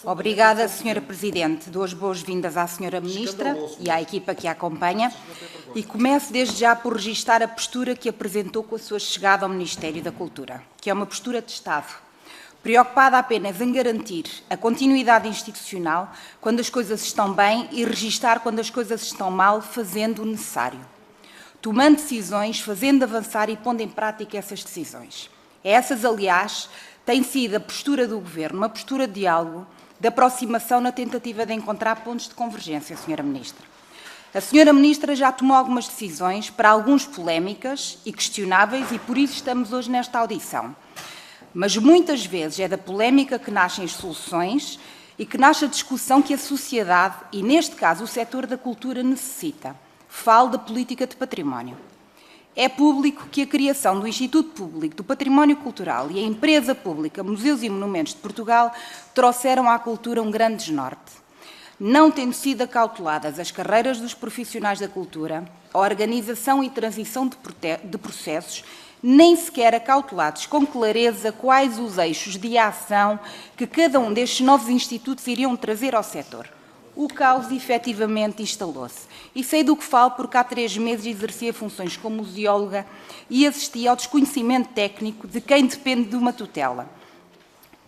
Obrigada, Sra. Presidente. Dou as boas-vindas à Sra. Ministra e à equipa que a acompanha e começo desde já por registar a postura que apresentou com a sua chegada ao Ministério da Cultura, que é uma postura de Estado, preocupada apenas em garantir a continuidade institucional quando as coisas estão bem e registar quando as coisas estão mal, fazendo o necessário. Tomando decisões, fazendo avançar e pondo em prática essas decisões. Essas, aliás, tem sido a postura do Governo, uma postura de diálogo, de aproximação na tentativa de encontrar pontos de convergência, Sra. Ministra. A Sra. Ministra já tomou algumas decisões, para alguns polémicas e questionáveis, e por isso estamos hoje nesta audição. Mas muitas vezes é da polémica que nascem as soluções e que nasce a discussão que a sociedade, e neste caso o setor da cultura, necessita. Falo da política de património. É público que a criação do Instituto Público do Património Cultural e a empresa pública Museus e Monumentos de Portugal trouxeram à cultura um grande desnorte. Não tendo sido acauteladas as carreiras dos profissionais da cultura, a organização e transição de processos, nem sequer acautelados com clareza quais os eixos de ação que cada um destes novos institutos iriam trazer ao setor. O caos efetivamente instalou-se. E sei do que falo porque há 3 meses exercia funções como museóloga e assistia ao desconhecimento técnico de quem depende de uma tutela.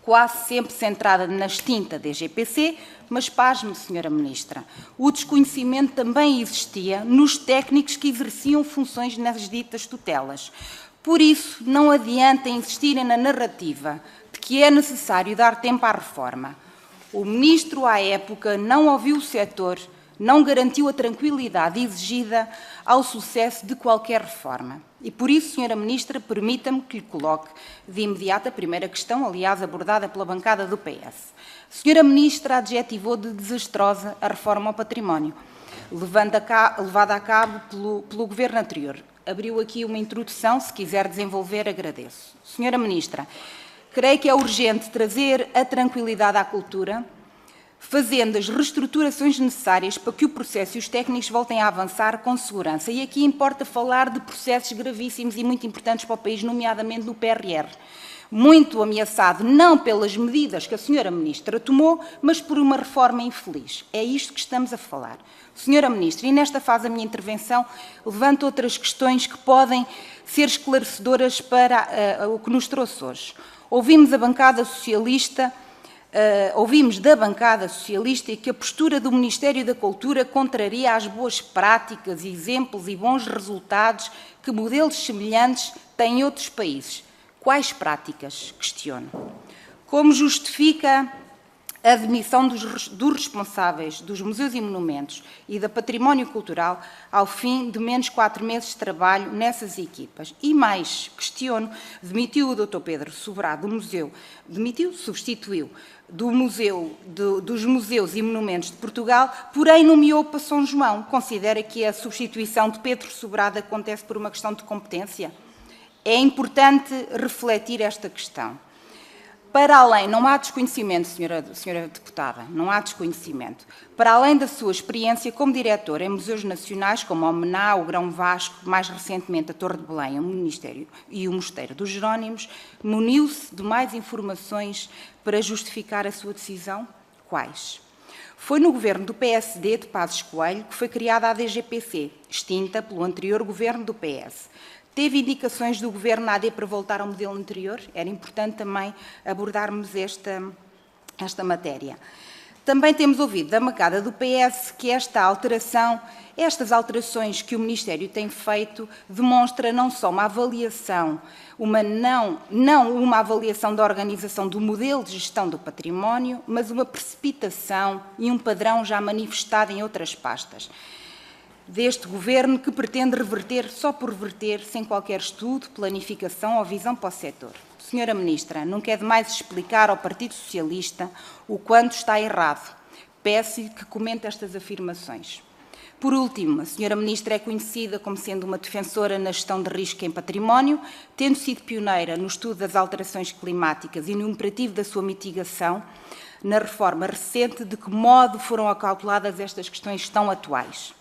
Quase sempre centrada na extinta DGPC, mas pasme, Sra. Ministra, o desconhecimento também existia nos técnicos que exerciam funções nas ditas tutelas. Por isso, não adianta insistirem na narrativa de que é necessário dar tempo à reforma. O Ministro, à época, não ouviu o setor, não garantiu a tranquilidade exigida ao sucesso de qualquer reforma. E por isso, Sra. Ministra, permita-me que lhe coloque de imediato a primeira questão, aliás, abordada pela bancada do PS. A Sra. Ministra adjetivou de desastrosa a reforma ao património, levada a cabo pelo Governo anterior. Abriu aqui uma introdução, se quiser desenvolver, agradeço. Sra. Ministra, creio que é urgente trazer a tranquilidade à cultura, fazendo as reestruturações necessárias para que o processo e os técnicos voltem a avançar com segurança. E aqui importa falar de processos gravíssimos e muito importantes para o país, nomeadamente no PRR. Muito ameaçado, não pelas medidas que a Sra. Ministra tomou, mas por uma reforma infeliz. É isto que estamos a falar. Sra. Ministra, e nesta fase da minha intervenção, levanto outras questões que podem ser esclarecedoras para o que nos trouxe hoje. Ouvimos da bancada socialista que a postura do Ministério da Cultura contraria as boas práticas, exemplos e bons resultados que modelos semelhantes têm em outros países. Quais práticas? Questiono. Como justifica a demissão dos responsáveis dos Museus e Monumentos e da Património Cultural ao fim de menos 4 meses de trabalho nessas equipas? E mais, questiono, demitiu o Dr. Pedro Sobrado do Museu, substituiu dos Museus e Monumentos de Portugal, porém nomeou para São João. Considera que a substituição de Pedro Sobrado acontece por uma questão de competência? É importante refletir esta questão. Para além, não há desconhecimento, senhora deputada, não há desconhecimento. Para além da sua experiência como diretora em museus nacionais, como o Mená, o Grão Vasco, mais recentemente a Torre de Belém, o Mosteiro dos Jerónimos, muniu-se de mais informações para justificar a sua decisão? Quais? Foi no governo do PSD de Passos Coelho que foi criada a DGPC, extinta pelo anterior governo do PS. Teve indicações do Governo AD para voltar ao modelo anterior? Era importante também abordarmos esta matéria. Também temos ouvido da bancada do PS que estas alterações que o Ministério tem feito demonstra não só uma avaliação, não uma avaliação da organização do modelo de gestão do património, mas uma precipitação e um padrão já manifestado em outras pastas deste Governo, que pretende reverter só por reverter, sem qualquer estudo, planificação ou visão para o setor. Sra. Ministra, não quer demais explicar ao Partido Socialista o quanto está errado. Peço-lhe que comente estas afirmações. Por último, a Sra. Ministra é conhecida como sendo uma defensora na gestão de risco em património, tendo sido pioneira no estudo das alterações climáticas e no imperativo da sua mitigação, na reforma recente, de que modo foram acauteladas estas questões tão atuais.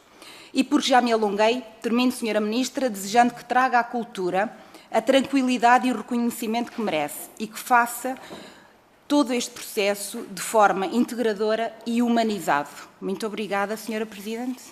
E porque já me alonguei, termino, Sra. Ministra, desejando que traga à cultura a tranquilidade e o reconhecimento que merece e que faça todo este processo de forma integradora e humanizado. Muito obrigada, Sra. Presidente.